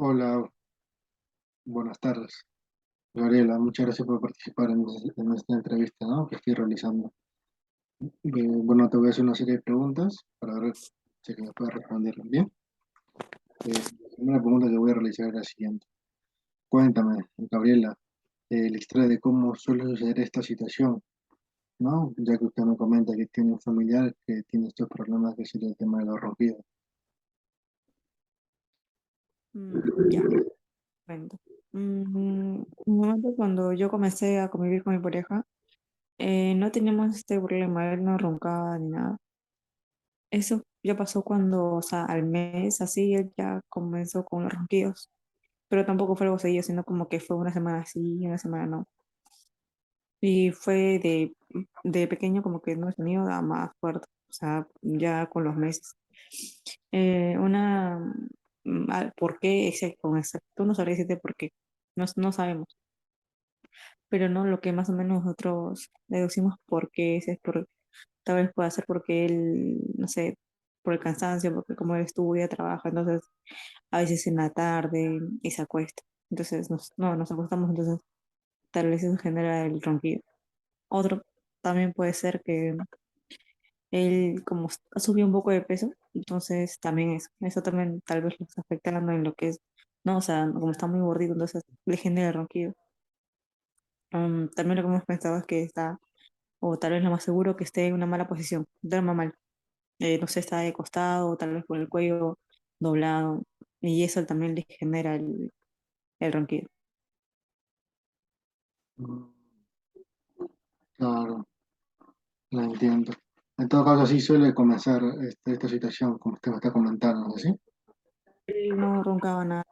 Hola, buenas tardes. Gabriela, muchas gracias por participar en esta entrevista, ¿no? Que estoy realizando. Bueno, te voy a hacer una serie de preguntas para ver si que me puedes responder bien. La primera pregunta que voy a realizar es la siguiente. Cuéntame, Gabriela, la historia de cómo suele suceder esta situación, ¿no? Ya que usted me comenta que tiene un familiar que tiene estos problemas, que sería el tema de los ronquidos. Ya, cuento. Un momento cuando yo comencé a convivir con mi pareja, no teníamos este problema, él no roncaba ni nada. Eso ya pasó cuando, o sea, al mes así, él ya comenzó con los ronquidos, pero tampoco fue algo seguido, sino como que fue una semana sí, una semana no. Y fue de pequeño como que no es mío, da más fuerte, o sea, ya con los meses. ¿Por qué ese, con exacto? No sabría decirte por qué, no sabemos. Pero no lo que más o menos nosotros deducimos por qué es por, tal vez puede ser porque él, no sé, por el cansancio, porque como él estudia, trabaja, entonces a veces en la tarde y se acuesta. Entonces no, nos acostamos, entonces tal vez eso genera el ronquido. Otro también puede ser que él como ha subido un poco de peso, entonces también eso también tal vez lo está afectando en lo que es, no, o sea, como está muy gordito, entonces le genera el ronquido. También lo que hemos pensado es que está o tal vez lo más seguro que esté en una mala posición, duerma mal, no sé, está de costado, o tal vez con el cuello doblado, y eso también le genera el ronquido. Mm, Claro, la entiendo. En todo caso, así suele comenzar esta situación, como usted me está comentando, ¿no es así? Él no roncaba nada,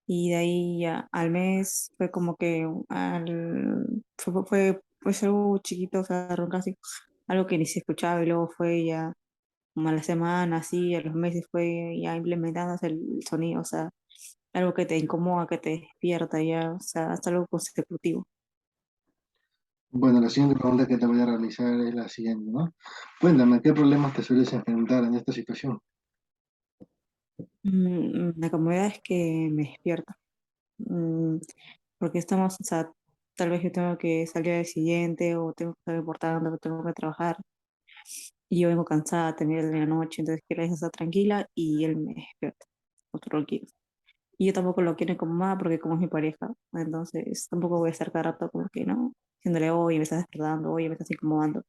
y de ahí ya al mes fue como que fue algo chiquito, o sea, ronca así, algo que ni se escuchaba, y luego fue ya como a la semana, así, a los meses fue ya implementándose el sonido, o sea, algo que te incomoda, que te despierta ya, o sea, hasta algo consecutivo. Bueno, la siguiente pregunta que te voy a realizar es la siguiente, ¿no? Cuéntame, ¿qué problemas te sueles enfrentar en esta situación? La comodidad es que me despierta, mm, porque estamos, o sea, tal vez yo tengo que salir al siguiente o tengo que estar importando, tengo que trabajar y yo vengo cansada, terminar de la noche, entonces quiero estar tranquila y él me despierta, otro tranquilo. Y yo tampoco lo quiero incomodar porque como es mi pareja, entonces tampoco voy a estar cada rato como que, ¿no? Diciéndole, oye, me estás despertando, oye, me estás incomodando.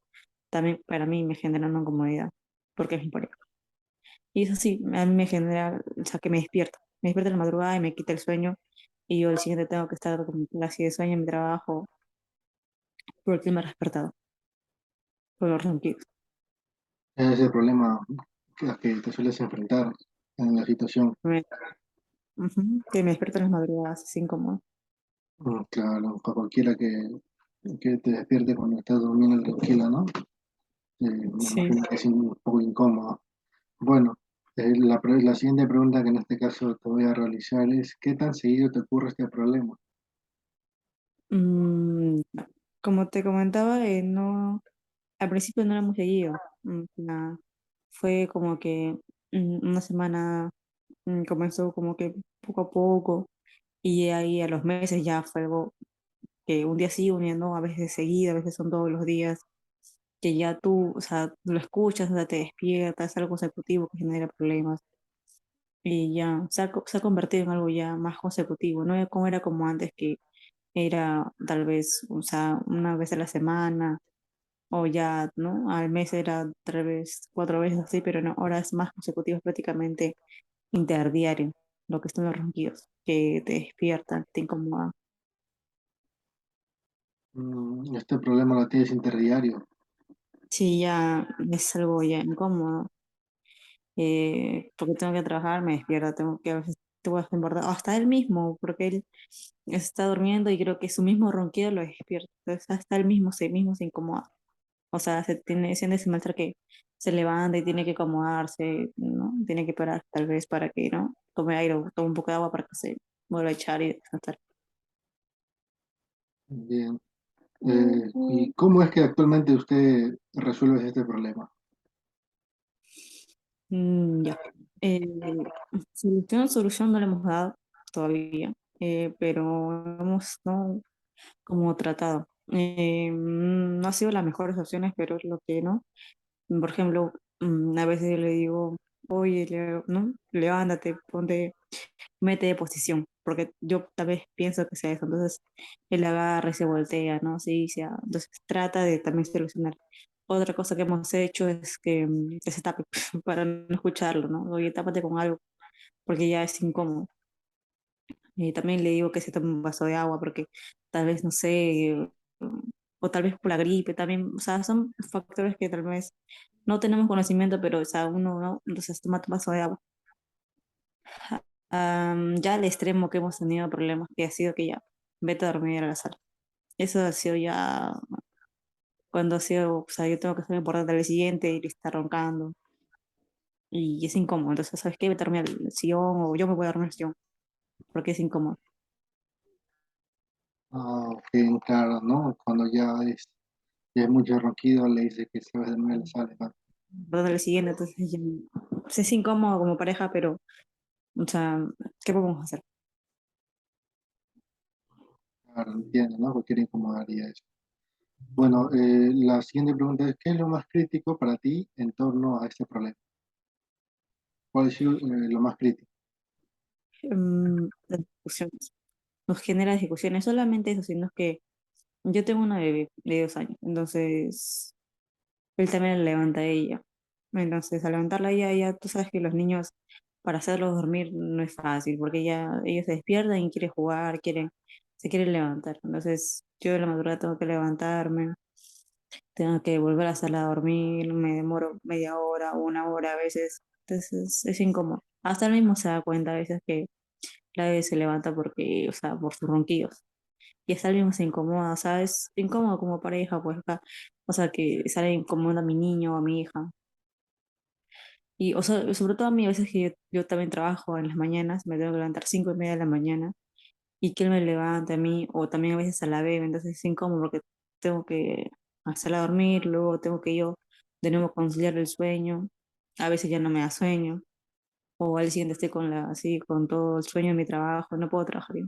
También para mí me genera una incomodidad porque es mi pareja. Y eso sí, a mí me genera, o sea, que me despierta en la madrugada y me quita el sueño y yo el siguiente tengo que estar con así de sueño en mi trabajo porque él me ha despertado por los ronquidos. Ese es el problema que te sueles enfrentar en la situación. Me- que me despierta en las madrugadas, es incómodo. Claro, para cualquiera que te despierte cuando estás durmiendo tranquila, ¿no? Me Sí. imagino que es un poco incómodo. Bueno, la siguiente pregunta que en este caso te voy a realizar es, ¿qué tan seguido te ocurre este problema? No. Como te comentaba, no, al principio no era muy seguido. Fue como que una semana comenzó como que poco a poco y ahí a los meses ya fue algo que un día sí, un día no, a veces seguido, a veces son todos los días, que ya tú, o sea, lo escuchas, o sea, te despiertas, es algo consecutivo que genera problemas y ya se ha convertido en algo ya más consecutivo, no como era como antes que era tal vez, o sea, una vez a la semana o ya, ¿no? Al mes era 3 veces, 4 veces así, pero no, ahora es más consecutivo, es prácticamente interdiario, lo que son los ronquidos, que te despiertan, te incomodan. Este problema lo tienes interdiario. Sí, ya es algo ya incómodo, porque tengo que trabajar, me despierta, tengo que a veces tengo que despertar, hasta él mismo, porque él está durmiendo y creo que su mismo ronquido lo despierta, entonces hasta él mismo se incomoda. O sea, siente ese malestar que se levanta y tiene que acomodarse, ¿no? Tiene que parar tal vez para que, ¿no? Tome aire o tome un poco de agua para que se vuelva a echar y descansar. Bien. ¿Y cómo es que actualmente usted resuelve este problema? Ya. Eh, solución no le hemos dado. todavía, pero hemos, ¿no? Como tratado. No ha sido las mejores opciones, pero es lo que, ¿no? Por ejemplo, a veces yo le digo, oye, ¿no? Levántate, ponte, mete de posición, porque yo tal vez pienso que sea eso. Entonces, él agarra y se voltea, ¿no? Sí, sí, entonces trata de también solucionar. Otra cosa que hemos hecho es que se tape para no escucharlo, ¿no? Oye, tápate con algo, porque ya es incómodo. Y también le digo que se tome un vaso de agua, porque tal vez, no sé, o tal vez por la gripe también, o sea, son factores que tal vez no tenemos conocimiento, pero, o sea, uno, ¿no? Entonces toma tu vaso de agua. Ya al extremo que hemos tenido problemas, que ha sido que ya vete a dormir a la sala. Eso ha sido ya cuando ha sido, o sea, yo tengo que estar importante al día siguiente y le está roncando y es incómodo. Entonces, ¿sabes qué? Vete a dormir al sillón o yo me voy a dormir al sillón porque es incómodo. Ah, ok, claro, ¿no? Cuando ya es mucho ronquido, le dice que se va a dormir a la sala, ¿no? Perdón, al siguiente, entonces ya, pues es incómodo como pareja, pero, o sea, ¿qué podemos hacer? Claro, entiendo, ¿no? Cualquier incomodaría eso. Bueno, la siguiente pregunta es, ¿qué es lo más crítico para ti en torno a este problema? ¿Cuál es lo más crítico? Las discusiones. Nos genera discusiones, solamente eso, sino que yo tengo una bebé de 2 años, entonces él también la levanta a ella. Entonces, al levantarla a ella, ya tú sabes que los niños, para hacerlos dormir no es fácil, porque ya ellos se despiertan y quieren jugar, se quieren levantar. Entonces, yo de la madrugada tengo que levantarme, tengo que volver a hacerla a dormir, me demoro media hora o una hora a veces. Entonces, es incómodo. Hasta él mismo se da cuenta a veces que la bebé se levanta porque, o sea, por sus ronquidos. Y hasta él mismo se incomoda, o sea, es incómodo como pareja, pues acá. O sea, que sale incómoda a mi niño o a mi hija. Y, o sea, sobre todo a mí, a veces que yo también trabajo en las mañanas, me tengo que levantar 5:30 de la mañana y que él me levante a mí, o también a veces a la bebé, entonces es incómodo porque tengo que hacerla dormir, luego tengo que yo de nuevo conciliar el sueño, a veces ya no me da sueño, o al siguiente estoy así, con todo el sueño de mi trabajo, no puedo trabajar bien.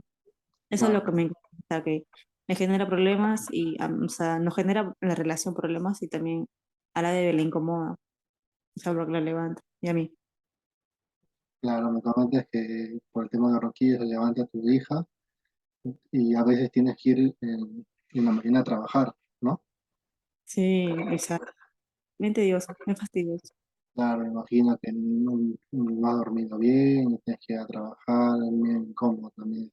Eso es lo Claro, que me encanta, que me genera problemas y, o sea, nos genera en la relación problemas y también a la bebé le incomoda, o sea, porque la levanta, y a mí. claro, me comentas que por el tema de ronquillo se levanta tu hija y a veces tienes que ir en la mañana a trabajar, ¿no? Sí, exacto. Bien tedioso, bien fastidioso. Claro, me imagino que no has dormido bien, y tienes que ir a trabajar, bien incómodo también.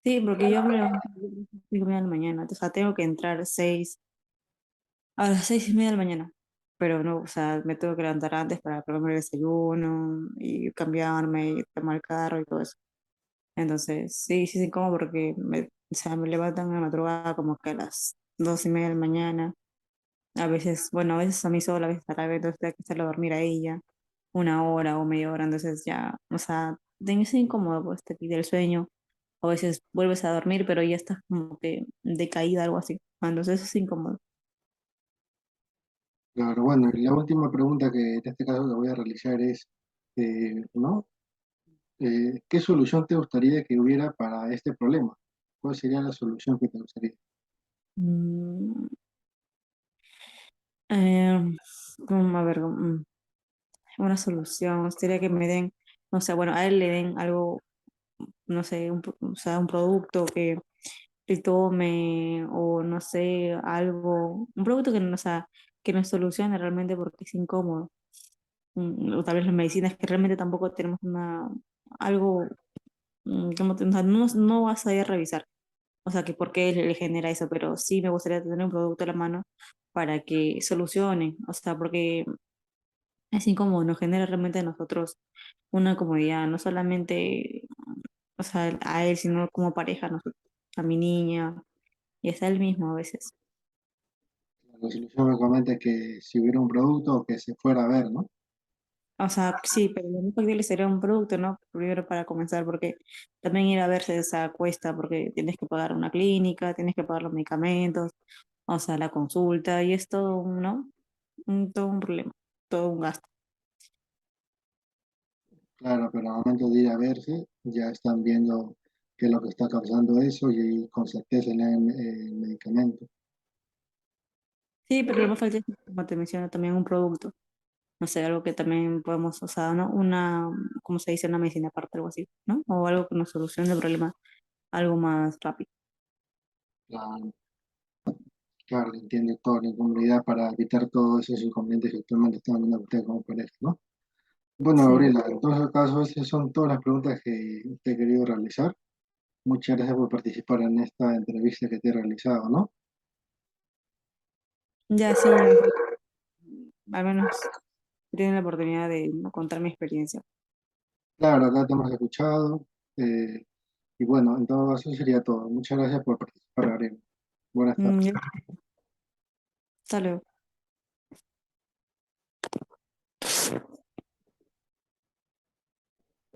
Sí, porque yo me levanto a las 5:30 de la mañana, o sea, tengo que entrar a las 6:30 de la mañana, pero no, o sea, me tengo que levantar antes para prepararme el desayuno y cambiarme y tomar el carro y todo eso. Entonces, sí, sí, sí, como porque o sea, me levantan a la madrugada como que a las 2:30 de la mañana. A veces, bueno, a veces a mí sola, a veces a la vez, entonces tengo que hacerla dormir a ella una hora o media hora, entonces ya, o sea, es incómodo, pues te pide el sueño, o a veces vuelves a dormir, pero ya estás como que decaída, algo así, entonces eso es incómodo. Claro, bueno, y la última pregunta que en este caso te voy a realizar es, ¿no? ¿Qué solución te gustaría que hubiera para este problema? ¿Cuál sería la solución que te gustaría? Mm, eh, a ver, una solución sería que me den, no sé, bueno, a él le den algo, no sé, o sea, un producto que tome o no sé, algo, un producto que no, o sea, que nos solucione realmente porque es incómodo. O tal vez las medicinas que realmente tampoco tenemos algo, o sea, no vas a ir a revisar, o sea, que por qué le genera eso, pero sí me gustaría tener un producto a la mano para que solucione, o sea, porque es incómodo, nos genera realmente a nosotros una comodidad, no solamente, o sea, a él, sino como pareja, nosotros, a mi niña, y hasta él mismo a veces. La solución me comenta que si hubiera un producto que se fuera a ver, ¿no? O sea, sí, pero lo único que sería un producto, ¿no? Primero para comenzar, porque también ir a verse esa cuesta, porque tienes que pagar una clínica, tienes que pagar los medicamentos, o sea, la consulta, y es todo un, ¿no? Todo un problema, todo un gasto. Claro, pero al momento de ir a verse, ya están viendo qué es lo que está causando eso y con certeza le dan el medicamento. Sí, pero lo más falta es, como te menciono, también un producto. No sé, algo que también podemos, o sea, ¿no? Una, ¿cómo se dice? Una medicina aparte, algo así, ¿no? O algo que nos solucione el problema algo más rápido. Claro, claro, entiende toda la incomodidad para evitar todos esos inconvenientes que actualmente están teniendo ustedes como pareja, ¿no? Bueno, Sí, Gabriela, en todo caso, esas son todas las preguntas que te he querido realizar. Muchas gracias por participar en esta entrevista que te he realizado, ¿no? ya sí, ya, al menos tienen la oportunidad de, ¿no? contar mi experiencia. Claro, acá te hemos escuchado. eh, y bueno, en todo caso sería todo. Muchas gracias por participar, Gabriela. Buenas Ya, tardes. hasta luego.